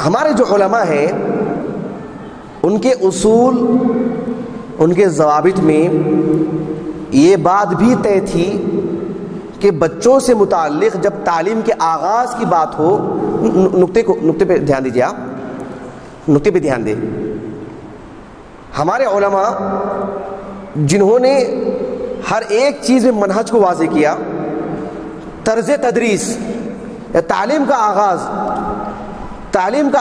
ہمارے جو علماء ہیں ان کے اصول، ان کے ضوابط میں یہ بات بھی طے تھی کہ بچوں سے متعلق جب تعلیم کے آغاز کی بات ہو، نقطے پہ دھیان دیجیے، آپ نقطے پہ دھیان دیں. ہمارے علماء جنہوں نے ہر ایک چیز میں منہج کو واضح کیا، طرز تدریس یا تعلیم کا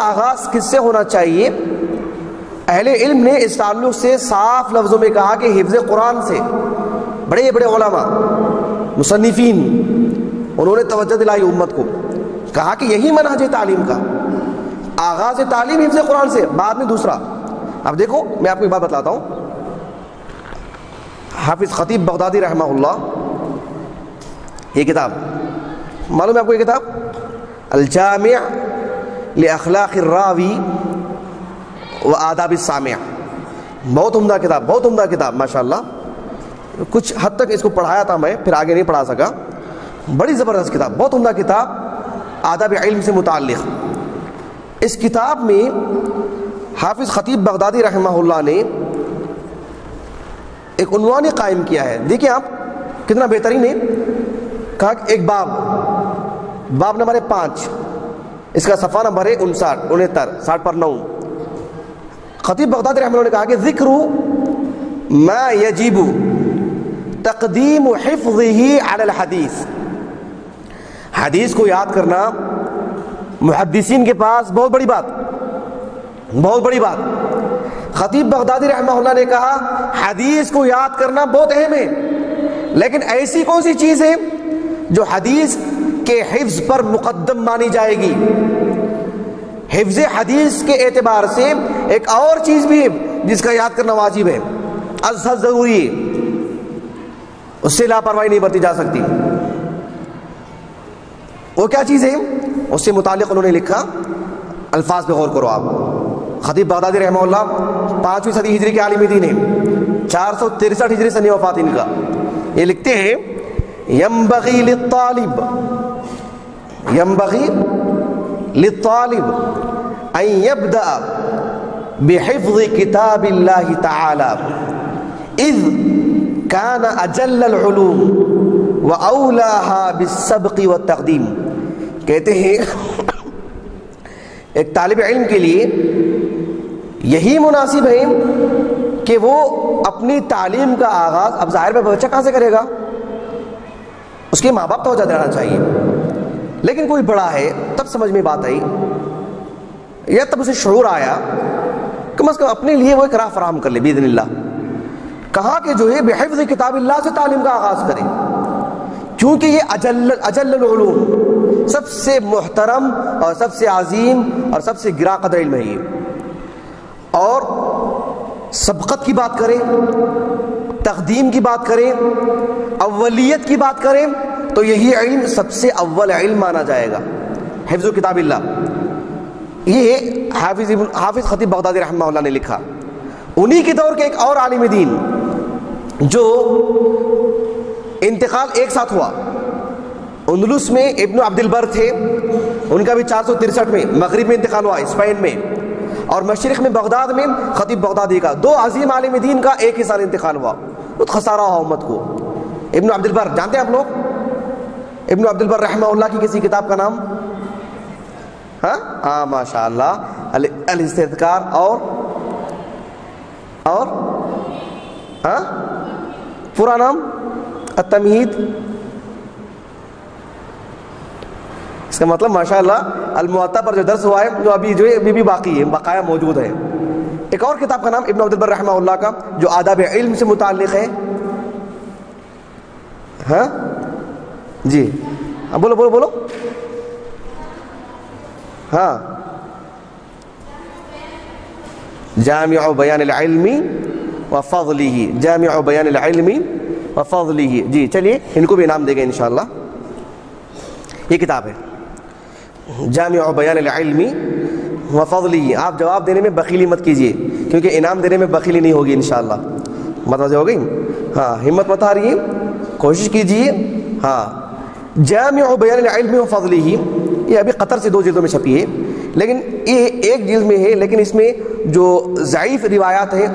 آغاز کس سے ہونا چاہیے، اہل علم نے اس تعلق سے صاف لفظوں میں کہا کہ حفظ قرآن سے. بڑے بڑے علماء مصنفین انہوں نے توجہ دلائی امت کو، کہا کہ یہی منہج ہے تعلیم کا، آغاز تعلیم حفظ قرآن سے، بعد میں دوسرا. اب دیکھو میں آپ کو ایک بات بتلاتا ہوں. حافظ خطیب بغدادی رحمہ اللہ، یہ کتاب معلوم ہے آپ کو، یہ کتاب الجامع لاخلاق الراوی و آداب السامع، بہت عمدہ کتاب ماشاءاللہ. کچھ حد تک اس کو پڑھایا تھا میں، پھر آگے نہیں پڑھا سکا. بڑی زبردست کتاب، بہت عمدہ کتاب آداب علم سے متعلق. اس کتاب میں حافظ خطیب بغدادی رحمہ اللہ نے ایک عنوان قائم کیا ہے. دیکھیں آپ کتنا بہترین ہے. کہا کہ ایک باب نمبر 5، اس کا صفحہ نمبر ہے 69 60 پر 9. خطیب بغدادی رحمہ اللہ نے کہا کہ ذکر ما یجب تقدیم حفظہ علی الحدیث. حدیث کو یاد کرنا محدثین کے پاس بہت بڑی بات. خطیب بغدادی رحمہ اللہ نے کہا حدیث کو یاد کرنا بہت اہم ہے، لیکن ایسی کون سی چیز ہے جو حدیث کے حفظ پر مقدم مانی جائے گی؟ حفظ حدیث کے اعتبار سے ایک اور چیز بھی ہے جس کا یاد کرنا واجب ہے، ازحد ضروری ہے، اس سے لاپرواہی نہیں برتی جا سکتی. وہ کیا چیز ہے؟ اس سے متعلق انہوں نے لکھا، الفاظ پہ غور کرو آپ. خطیب بغدادی رحمہ اللہ 5ویں صدی ہجری کے عالم دین ہیں، 463 ہجری سنہ وفات ان کا. یہ لکھتے ہیں ينبغي للطالب أن يبدأ بحفظ كتاب الله تعالى إذ كان أجل العلوم وأولاها بالسبق والتقديم. کہتے ہیں ایک طالب علم کے لیے یہی مناسب ہے کہ وہ اپنی تعلیم کا آغاز، اب ظاہر میں بچہ کہاں سے کرے گا، اس کے ماں باپ توجہ دینا چاہیے. لیکن کوئی بڑا ہے تب سمجھ میں بات آئی یا تب اسے شعور آیا، کم از کم اپنے لیے وہ ایک راہ فراہم کر لے باذن اللہ. کہا کہ جو ہے بحفظ کتاب اللہ سے تعلیم کا آغاز کرے، کیونکہ یہ اجل العلوم، سب سے محترم اور سب سے عظیم اور سب سے گراں قدر علم ہے یہ. اور سبقت کی بات کریں، تقدیم کی بات کریں، اولیت کی بات کریں تو یہی علم سب سے اول علم مانا جائے گا، حفظ کتاب اللہ. یہ حافظ خطیب بغدادی رحمہ اللہ نے لکھا. انہی کے دور کے ایک اور عالم دین جو انتقال ایک ساتھ ہوا، اندلس میں ابن عبد البر تھے، ان کا بھی 463 میں، مغرب میں انتقال ہوا اسپین میں، اور مشرق میں بغداد میں خطیب بغدادی کا. 2 عظیم عالم دین کا ایک ہی سال انتقال ہوا، بہت خسارہ ہوا امت کو. ابن عبد البر جانتے ہیں آپ لوگ؟ ابن عبد البر رحمہ اللہ کی کسی کتاب کا نام؟ ہاں ماشاء اللہ، الاستذکار اور پورا نام التمہید. اس کا مطلب ماشاء اللہ الموطا پر جو درس ہوا ہے، جو ابھی بھی باقی ہے، بقایا موجود ہے. ایک اور کتاب کا نام ابن عبد البر رحمہ اللہ کا جو آداب علم سے متعلق ہے. ہاں جی بولو. ہاں جامع بیان العلم وفضلہ، جامع بیان العلم وفضلہ. جی چلیے ان کو بھی انعام دے گا انشاءاللہ. یہ کتاب ہے جامع بیان العلم وفضلہ. آپ جواب دینے میں بخیلی مت کیجیے، کیونکہ انعام دینے میں بخیلی نہیں ہوگی انشاءاللہ. متوجہ ہو گئی؟ ہاں ہمت مت ہاریے، کوشش کیجیے. ہاں جامع بیان العلم وفضلہ یہ ابھی قطر سے 2 جلدوں میں چھپی ہے، لیکن یہ ایک جلد میں ہے، لیکن اس میں جو ضعیف روایات ہیں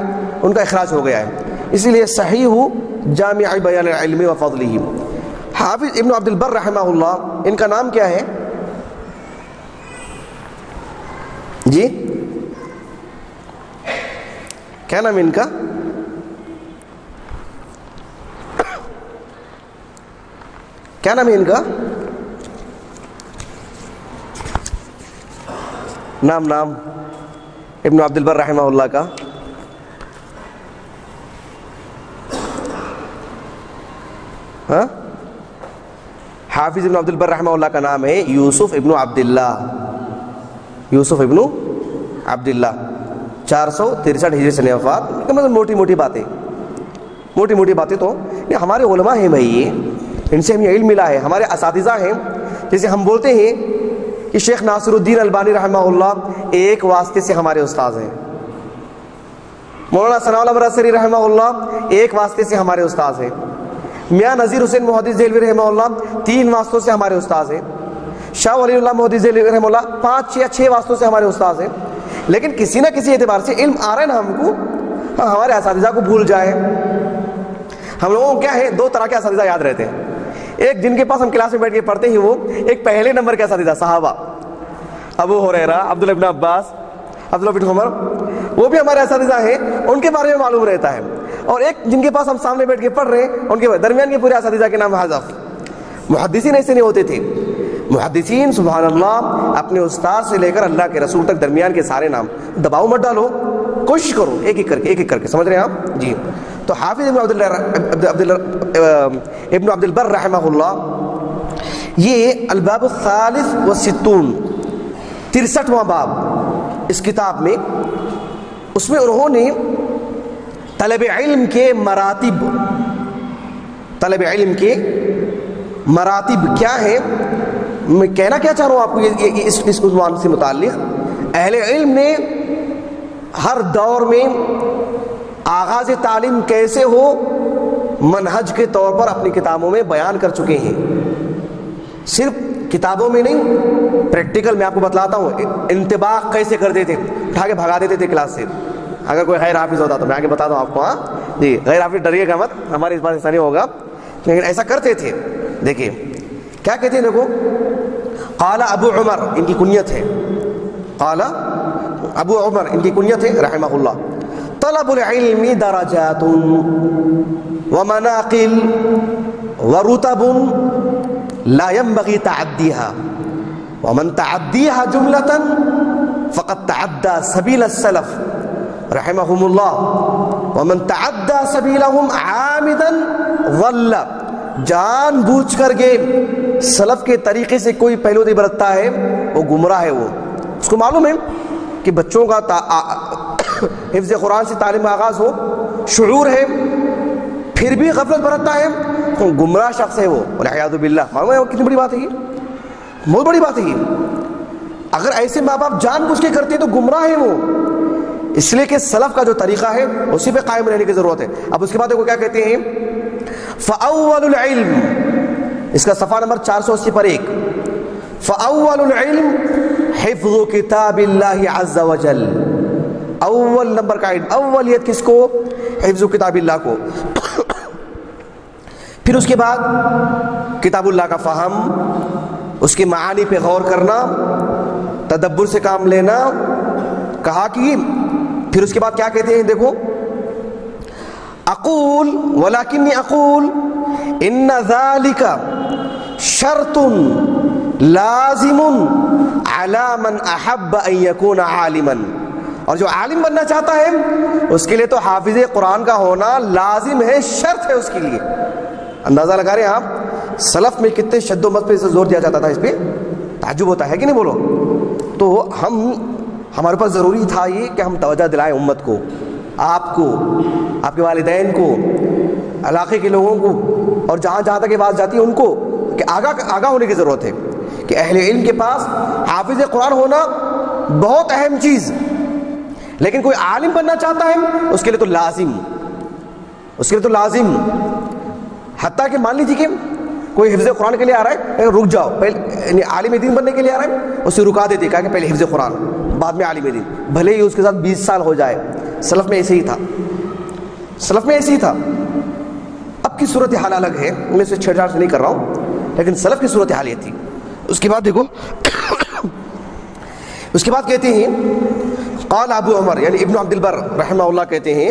ان کا اخراج ہو گیا ہے، اسی لیے صحیح جامع بیان العلم و فضلہ۔ حافظ ابن عبد البر رحمہ اللہ، ان کا نام کیا ہے جی؟ کیا نام ان کا؟ کیا نام ہے ان کا؟ نام ابن عبد البر رحمہ اللہ کا؟ ہاں، حافظ ابن عبد البر رحمہ اللہ کا نام ہے یوسف ابن عبداللہ، یوسف ابن عبداللہ، 463 ہجری سے وفات۔ مطلب موٹی موٹی باتیں تو ہمارے علماء ہیں بھائی، یہ ان سے ہمیں علم ملا ہے، ہمارے اساتذہ ہیں۔ جیسے ہم بولتے ہیں کہ شیخ ناصر الدین البانی رحمہ اللہ ایک واسطے سے ہمارے استاذ ہیں، مولانا ثناء اللہ مرسری رحمہ اللہ ایک واسطے سے ہمارے استاذ ہیں، میاں نذیر حسین محدث دہلوی رحمہ اللہ 3 واسطوں سے ہمارے استاذ ہیں، شاہ ولی اللہ محدث دہلوی رحمہ اللہ 5 یا 6 واسطوں سے ہمارے استاذ ہیں۔ لیکن کسی نہ کسی اعتبار سے علم آ رہا ہے نا ہم کو، ہمارے اساتذہ کو بھول جائے۔ ہم لوگوں کو کیا ہے، 2 طرح کے اساتذہ یاد رہتے ہیں، ایک جن کے پاس ہم کلاس میں بیٹھ کے پڑھتے ہیں وہ ایک پہلے نمبر کے اساتذہ صحابہ، ابو ہریرہ، عبداللہ ابن عباس، عبداللہ بن عمر، وہ بھی ہمارے اساتذہ ہیں، ان کے بارے میں معلوم رہتا ہے۔ اور ایک جن کے پاس ہم سامنے بیٹھ کے پڑھ رہے ہیں، ان کے درمیان کے پورے اساتذہ کے نام حذف۔ محدثین ایسے نہیں ہوتے تھے، محدثین سبحان اللہ اپنے استاد سے لے کر اللہ کے رسول تک درمیان کے سارے نام، دباؤ مت ڈالو، کوشش کرو ایک ایک کر کے، سمجھ رہے ہیں آپ جی؟ تو حافظ ابن عبد البر رحمہ اللہ، یہ الباب الثالث والستون، 63واں باب اس کتاب میں، اس میں انہوں نے طلب علم کے مراتب، طلب علم کے مراتب کیا ہے، میں کہنا کیا چاہ رہا ہوں آپ کو اس عنوان سے متعلق، اہل علم نے ہر دور میں آغاز تعلیم کیسے ہو منہج کے طور پر اپنی کتابوں میں بیان کر چکے ہیں، صرف کتابوں میں نہیں، پریکٹیکل میں آپ کو بتلاتا ہوں، انطباق کیسے کرتے تھے، اٹھا کے بھگا دیتے تھے کلاس سے، اگر کوئی غیر حافظ ہوتا تو میں آگے بتاتا ہوں آپ کو، ہاں جی، غیر حافظ ڈریے گا مت، ہمارے اس بات ایسا نہیں ہوگا، لیکن ایسا کرتے تھے۔ دیکھیے کیا کہتے ہیں، دیکھو، قال ابو عمر، ان کی کنیت ہے، قال ابو عمر ان کی کنیت ہے رحمہ اللہ، طلب العلم درجات ومناقل ورتب لا ينبغي تعديها ومن تعديها جملة فقد تعدى سبيل السلف رحمهم الله ومن تعدى سبيلهم عامدا ضل، جان بوجھ کر کے سلف کے طریقے سے کوئی پہلو نہیں برتتا ہے وہ گمراہ ہے، وہ اس کو معلوم ہے کہ بچوں کا حفظ قرآن سے تعلیم آغاز ہو، شعور ہے، پھر بھی غفلت برتتا ہے، تو گمراہ شخص ہے وہ، والعیاذ باللہ۔ معلوم ہے وہ کتنی بڑی بات ہے، یہ بہت بڑی بات ہے یہ، اگر ایسے ماں باپ جان بوجھ کے کرتے ہیں تو گمراہ ہے وہ، اس لیے کہ سلف کا جو طریقہ ہے اسی پہ قائم رہنے کی ضرورت ہے۔ اب اس کے بعد دیکھو کیا کہتے ہیں، فاول العلم، اس کا صفحہ نمبر 480 پر 1، فاول العلم حفظ کتاب اللہ عز وجل، اول نمبر کا علم، اولیت کس کو، حفظ کتاب اللہ کو، پھر اس کے بعد کتاب اللہ کا فہم، اس کے معانی پہ غور کرنا، تدبر سے کام لینا، کہا کہ پھر اس کے بعد کیا کہتے ہیں، دیکھو، اقول ولکنی اقول ان ذلك شرط لازم على من احب ان يكون عالما، اور جو عالم بننا چاہتا ہے اس کے لیے تو حافظ قرآن کا ہونا لازم ہے، شرط ہے اس کے لیے۔ اندازہ لگا رہے ہیں آپ سلف میں کتنے شد و مت پہ زور دیا جاتا تھا، اس پہ تعجب ہوتا ہے کہ نہیں بولو؟ تو ہمارے پاس ضروری تھا یہ کہ ہم توجہ دلائیں امت کو، آپ کو، آپ کے والدین کو، علاقے کے لوگوں کو، اور جہاں جہاں تک یہ بات جاتی ہے ان کو، کہ آگاہ ہونے کی ضرورت ہے کہ اہل علم کے پاس حافظ قرآن ہونا بہت اہم چیز، لیکن کوئی عالم بننا چاہتا ہے اس کے لیے تو لازم، حتیٰ کہ مان لیجیے کہ کوئی حفظ قرآن کے لیے آ رہا ہے رک جاؤ، پہلے یعنی عالم دین بننے کے لیے آ رہا ہے اسے رکا دیتے، کہا کہ پہلے حفظ قرآن بعد میں عالم دین، بھلے ہی اس کے ساتھ 20 سال ہو جائے. سلف میں ایسے ہی تھا، سلف میں ایسے ہی تھا. اب کی صورتحال الگ ہے، میں اسے چھیڑ چھاڑ سے نہیں کر رہا ہوں، لیکن سلف کی صورتحال یہ تھی. اس کے بعد دیکھو اس کے بعد کہتے ہیں قال ابو عمر یعنی ابن عبد البر رحمہ اللہ کہتے ہیں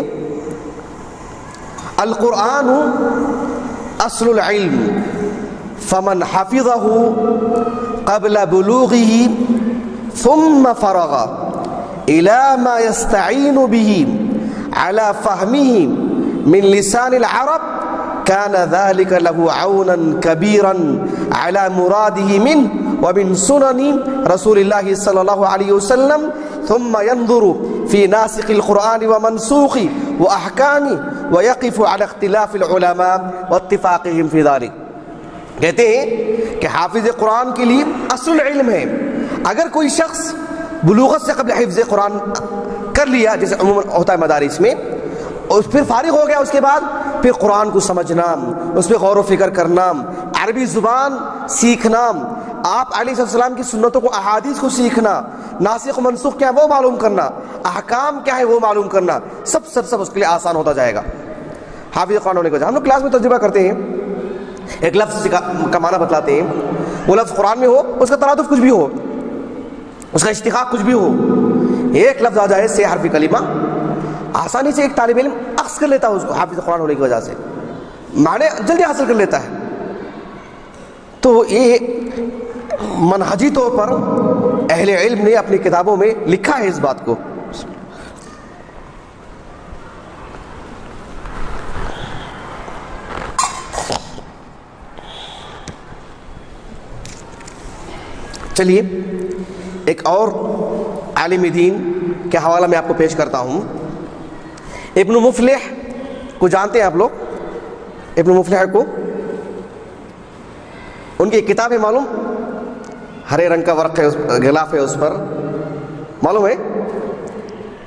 القرآن اصل العلم فمن حفظه قبل بلوغه ثم فرغ الى ما يستعين به على فهمه من لسان العرب كان ذلك له عونا كبيرا على مراده منه ومن سنن رسول الله صلى الله عليه وسلم ثم ينظر في ناسخ القرآن ومنسوخه وأحكامه ويقف على اختلاف العلماء واتفاقهم في ذلك. کہتے ہیں کہ حافظ قرآن کے لیے اصل علم ہے. اگر کوئی شخص بلوغت سے قبل حفظ قرآن کر لیا جیسے عموماً ہوتا ہے مدارس میں، اور پھر فارغ ہو گیا، اس کے بعد پھر قرآن کو سمجھنا، اس پہ غور و فکر کرنا، عربی زبان سیکھنا، آپ علیہ السلام کی سنتوں کو احادیث کو سیکھنا، ناسخ و منسوخ کیا ہے وہ معلوم کرنا، احکام کیا ہے وہ معلوم کرنا، سب اس کے لیے آسان ہوتا جائے گا حافظ قرآن ہونے کی وجہ. ہم لوگ کلاس میں تجربہ کرتے ہیں، ایک لفظ کا معنی بتلاتے ہیں، وہ لفظ قرآن میں ہو، اس کا ترادف کچھ بھی ہو، اس کا اشتقاق کچھ بھی ہو، ایک لفظ آ جائے 6 حرفی کلمہ، آسانی سے ایک طالب علم اخذ کر لیتا ہے اس کو حافظ قرآن ہونے کی وجہ سے، معنی جلدی حاصل کر لیتا ہے. تو یہ منہجی طور پر اہل علم نے اپنی کتابوں میں لکھا ہے اس بات کو. چلیے ایک اور عالم دین کے حوالہ میں آپ کو پیش کرتا ہوں. ابن مفلح کو جانتے ہیں آپ لوگ؟ ابن مفلح کو، ان کی کتاب ہے معلوم، ہرے رنگ کا ورق ہے، غلاف ہے اس پر، معلوم ہے؟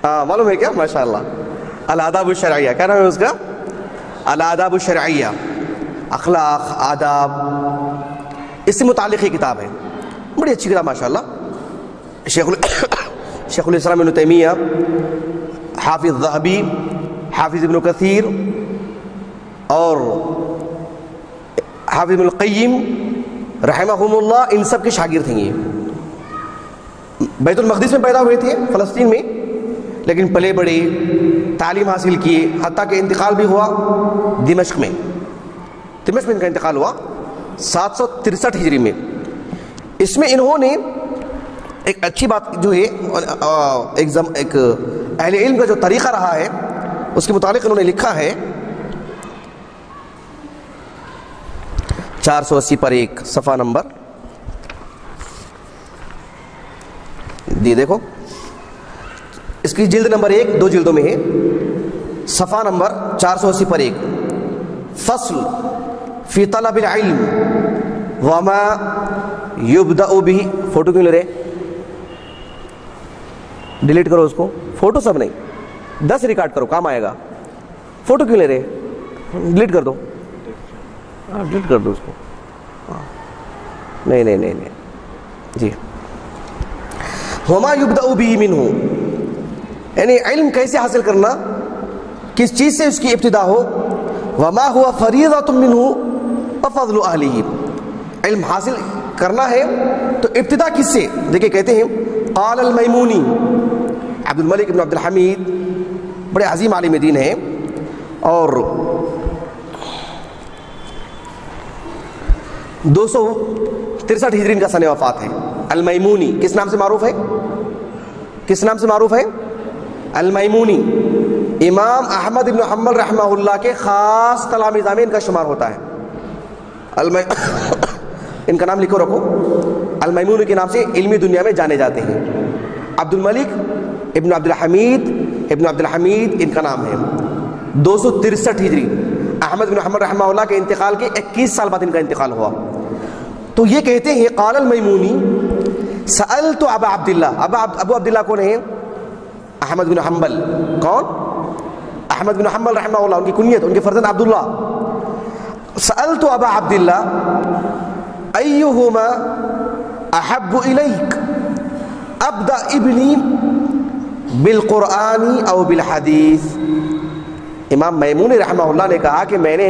ہاں معلوم ہے کیا؟ ماشاءاللہ. الآداب الشرعیہ، کیا نام ہے اس کا؟ الآداب الشرعیہ، اخلاق آداب، اس سے متعلق یہ کتاب ہے، بڑی اچھی کتاب ماشاءاللہ. شیخ الاسلام ابن تیمیہ، حافظ ذہبی، حافظ ابن کثیر اور حافظ ابن القیم رحمہم اللہ، ان سب کے شاگرد ہیں. یہ بیت المقدس میں پیدا ہوئے تھے فلسطین میں، لیکن پلے بڑے، تعلیم حاصل کیے، حتیٰ کہ انتقال بھی ہوا دمشق میں. دمشق میں ان کا انتقال ہوا 763 ہجری میں. اس میں انہوں نے ایک اچھی بات جو ہے ایک اہل علم کا جو طریقہ رہا ہے اس کے متعلق انہوں نے لکھا ہے 480 پر 1 صفحہ نمبر دی، دیکھو اس کی جلد نمبر 1 2 جلدوں میں ہے، صفحہ نمبر 480 پر 1. فصل فی طلب العلم وما یبدأ به. فوٹو کیوں لے رہے؟ ڈیلیٹ کرو اس کو، فوٹو سب نہیں، 10 ریکارڈ کرو کام آئے گا. فوٹو کیوں لے رہے؟ ڈیلیٹ کر دو، ڈیلیٹ کر دو اس کو. نہیں جی. وما یبدأ به منہ، یعنی علم کیسے حاصل کرنا، کس چیز سے اس کی ابتدا ہو. وما هو فریضۃ منہ وفضل اہلہ، علم حاصل کرنا ہے تو ابتدا کس سے؟ دیکھیں کہتے ہیں قال المیمونی، عبد الملک بن عبد الحمید بڑے عظیم عالم دین ہیں، اور 263 ہجری کا سن وفات ہے. المیمونی کس نام سے معروف ہے؟ کس نام سے معروف ہے؟ المیمونی امام احمد بن حنبل رحمہ اللہ کے خاص تلامذہ میں ان کا شمار ہوتا ہے. ان کا نام لکھو رکھو، المیمونی کے نام سے علمی دنیا میں جانے جاتے ہیں. عبد الملک ابن عبد الحمید ان کا نام ہے. 263 ہجری، احمد بن حنبل رحمہ اللہ کے انتقال کے 21 سال بعد ان کا انتقال ہوا. تو یہ کہتے ہیں قال المیمونی سألت ابا عبداللہ. ابو عبداللہ کون ہیں؟ احمد بن حنبل. کون؟ احمد بن حنبل رحمہ اللہ، ان کی کنیت، ان کے فرزند عبداللہ. سألت ابا عبداللہ ایہما احب الیک ابدأ ابنی بالقرآن او بالحدیث. امام میمونی رحمہ اللہ نے کہا کہ میں نے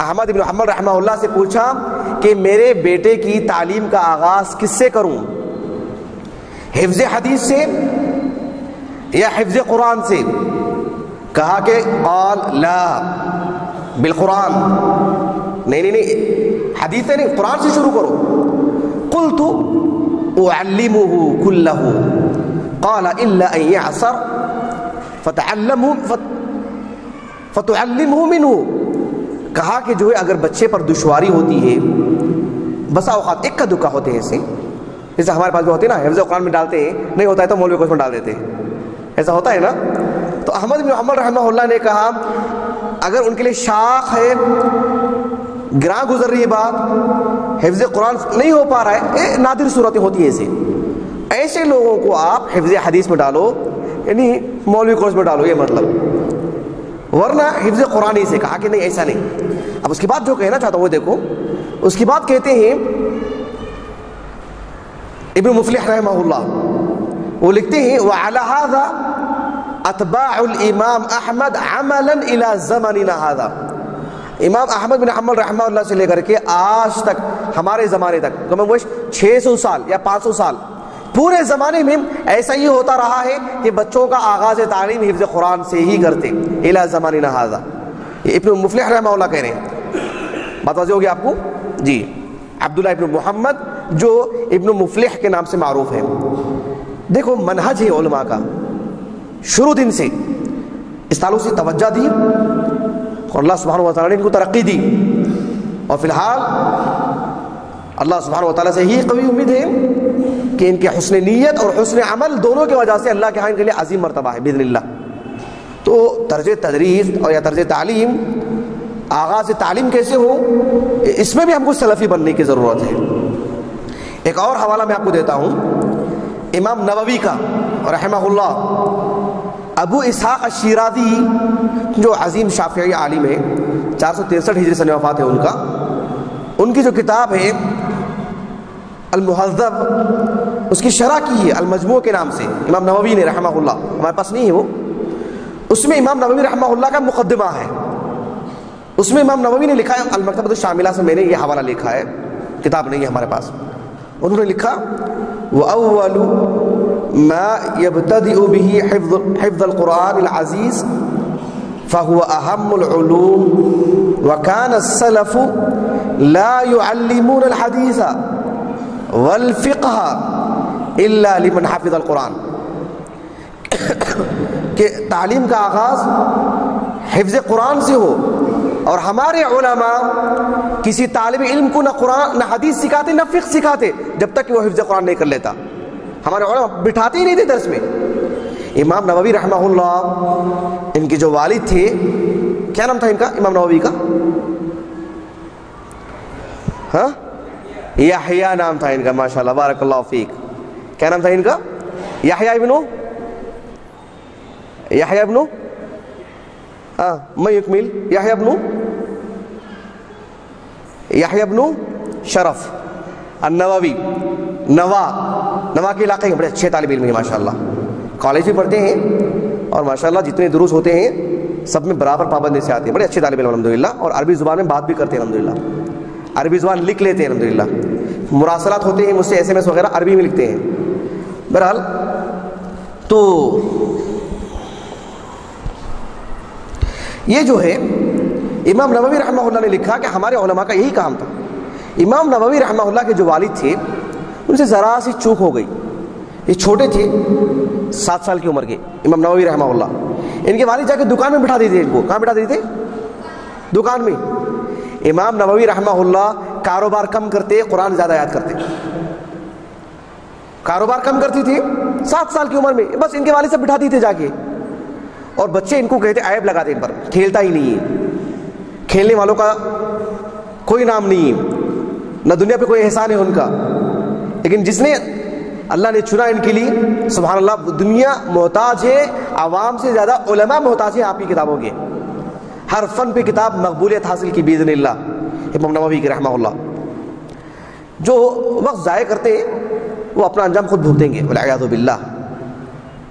احمد بن حنبل رحمہ اللہ سے پوچھا کہ میرے بیٹے کی تعلیم کا آغاز کس سے کروں، حفظ حدیث سے یا حفظ قرآن سے؟ کہا کہ قال لا بالقرآن، نہیں حدیث سے نہیں، قرآن سے شروع کرو. قلت اعلمه كله قال الا ان يعصر فتعلمه منه. کہا کہ جو ہے اگر بچے پر دشواری ہوتی ہے، بسا اوقات ایک کا دکا ہوتے ہیں ایسے، جیسے ہمارے پاس بھی ہوتے ہیں نا، حفظ قرآن میں ڈالتے ہیں، نہیں ہوتا ہے تو مولوی کو اس میں ڈال دیتے ہیں، ایسا ہوتا ہے نا. تو احمد بن حنبل رحمہ اللہ نے کہا اگر ان کے لیے شاخ ہے، گراں گزر رہی ہے بات، حفظ قرآن نہیں ہو پا رہا ہے، نادر صورتیں ہوتی ہیں ایسے لوگوں کو آپ حفظ حدیث میں ڈالو، یعنی مولوی کورس میں ڈالو، یہ مطلب. ورنہ حفظ قرآن ہی سے. کہا کہ نہیں ایسا نہیں. اب اس کی بات جو کہنا چاہتا ہوں وہ دیکھو، اس کی بات کہتے ہیں ابن مفلح رحمہ اللہ، وہ لکھتے ہیں وعلى هذا اتباع الامام احمد عملا الى زماننا هذا. امام احمد بن حنبل رحمہ اللہ سے لے کر کے آج تک ہمارے زمانے تک، کم و بیش 600 سال یا 500 سال پورے زمانے میں ایسا ہی ہوتا رہا ہے کہ بچوں کا آغاز تعلیم حفظ قرآن سے ہی کرتے الى زماننا هذا. یہ ابن مفلح رحمہ اللہ کہہ رہے ہیں. بات واضح ہوگی آپ کو جی. عبداللہ ابن محمد جو ابن مفلح کے نام سے معروف ہے. دیکھو منہج ہے علماء کا، شروع دن سے اس تعلق سے توجہ دی اور اللہ سبحانہ و تعالیٰ نے ان کو ترقی دی، اور فی الحال اللہ سبحانہ و تعالیٰ سے ہی قوی امید ہے کہ ان کے حسن نیت اور حسن عمل دونوں کی وجہ سے اللہ کے ہاں ان کے لیے عظیم مرتبہ ہے باذن اللہ. تو طرز تدریس اور یا طرز تعلیم، آغاز تعلیم کیسے ہو، اس میں بھی ہم کو سلفی بننے کی ضرورت ہے. ایک اور حوالہ میں آپ کو دیتا ہوں امام نووی کا رحمہ اللہ. ابو اسحاق الشیرازی جو عظیم شافعی عالم ہے، 463 ہجری سے وفات ہے ان کا. ان کی جو کتاب ہے المہذب، اس کی شرح کی ہے المجموع کے نام سے، امام نووی نے رحمہ اللہ، ہمارے پاس نہیں ہے وہ. اس میں امام نووی رحمہ اللہ کا مقدمہ ہے. اس میں امام نووی نے لکھا ہے، المکتبۃ الشاملہ سے میں نے یہ حوالہ لکھا ہے، کتاب نہیں ہے ہمارے پاس. انہوں نے لکھا وَأَوَّلُ مَا يَبْتَدِئُ بِهِ حِفْظَ الْقُرْآنِ الْعَزِيزِ فَهُوَ أَهَمُّ الْعُلُومِ وَكَانَ السَّلَفُ لَا يُعَلِّمُونَ الْحَدِيثَ وَالْفِقْهَ إِلَّا لِمَنْ حَفِظَ الْقُرْآنِ. کہ تعلیم کا آغاز حفظ قرآن سے ہو، اور ہمارے علماء کسی طالب علم کو نہ قرآن نہ حدیث سکھاتے نہ فقہ سکھاتے جب تک کہ وہ حفظ قرآن نہیں کر لیتا. ہمارے علماء بٹھاتے ہی نہیں تھے درس میں. امام نووی رحمہ اللہ، ان کے جو والد تھے، کیا نام تھا ان کا امام نووی کا؟ ہاں یحییٰ نام تھا ان کا، ماشاءاللہ بارک اللہ فیک. کیا نام تھا ان کا؟ یحییٰ ابن میں یکمل یحییٰ ابن شرف النووی. نوا کے علاقے کے بڑے اچھے طالب علم ہیں ماشاءاللہ، کالج بھی پڑھتے ہیں، اور ماشاءاللہ جتنے دروس ہوتے ہیں سب میں برابر پابندی سے آتے ہیں. بڑے اچھے طالب علم الحمدللہ، اور عربی زبان میں بات بھی کرتے ہیں الحمدللہ، عربی زبان لکھ لیتے ہیں الحمدللہ. مراسلات ہوتے ہیں مجھ سے SMS وغیرہ عربی میں لکھتے ہیں. بہرحال تو یہ جو ہے امام نووی رحمہ اللہ نے لکھا کہ ہمارے علماء کا یہی کام تھا. امام نووی رحمہ اللہ کے جو والد تھے ان سے ذرا سی چوک ہو گئی. یہ چھوٹے تھے، 7 سال کی عمر کے امام نووی رحمہ اللہ. ان کے والد جا کے دکان میں بٹھا دیتے ان کو. کہاں بٹھا دیتے؟ دکان میں. امام نووی رحمہ اللہ کاروبار کم کرتے، قرآن زیادہ یاد کرتے. کاروبار کم کرتی تھی 7 سال کی عمر میں، بس ان کے والد سے بٹھا دیتے جا کے. اور بچے ان کو کہتے عیب لگاتے ان پر، کھیلتا ہی نہیں ہے، کھیلنے والوں کا کوئی نام نہیں ہے، نہ دنیا پہ کوئی احسان ہے ان کا. لیکن جس نے اللہ نے چنا ان کے لیے، سبحان اللہ، دنیا محتاج ہے عوام سے زیادہ علماء محتاج ہیں آپ کی کتابوں کے. ہر فن پہ کتاب مقبولیت حاصل کی باذن اللہ امام نووی کی رحمہ اللہ. جو وقت ضائع کرتے وہ اپنا انجام خود بھگتیں گے والعیاذ باللہ.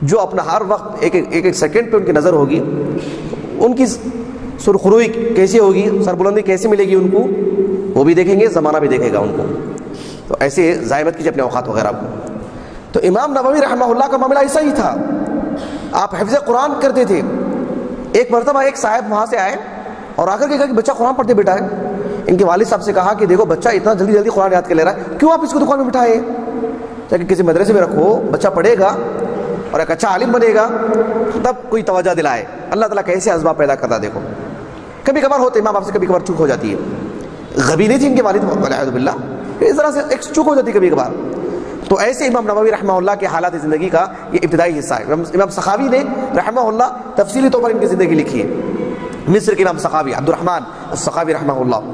جو اپنا ہر وقت ایک ایک سیکنڈ پہ ان کی نظر ہوگی, ان کی سرخروئی کیسی ہوگی, سربلندی کیسی ملے گی ان کو, وہ بھی دیکھیں گے, زمانہ بھی دیکھے گا ان کو. تو ایسے ضائع مت کیجیے اپنے اوقات وغیرہ کو. تو امام نووی رحمہ اللہ کا معاملہ ایسا ہی تھا. آپ حفظ قرآن کرتے تھے. ایک مرتبہ ایک صاحب وہاں سے آئے اور آ کر کے کہا کہ بچہ قرآن پڑھتے بیٹھا ہے. ان کے والد صاحب سے کہا کہ دیکھو بچہ اتنا جلدی جلدی قرآن یاد کر لے رہا ہے, کیوں آپ اس کو دکان میں بٹھائے, تاکہ کسی مدرسے میں رکھو, بچہ پڑھے گا اور ایک اچھا عالم بنے گا, تب کوئی توجہ دلائے. اللہ تعالیٰ کیسے اسباب پیدا کرتا دیکھو. کبھی کبھار ہوتے امام آپ سے کبھی کبھار چوک ہو جاتی ہے. غبی نہیں تھی ان کے والد والعیاذ باللہ, اس طرح سے ایک چوک ہو جاتی کبھی کبھار. تو ایسے امام نووی رحمہ اللہ کے حالات زندگی کا یہ ابتدائی حصہ ہے. امام سخاوی نے رحمہ اللہ تفصیلی طور پر ان کی زندگی لکھی ہے. مصر کے امام سخاوی عبد الرحمن السخاوی رحمہ اللہ,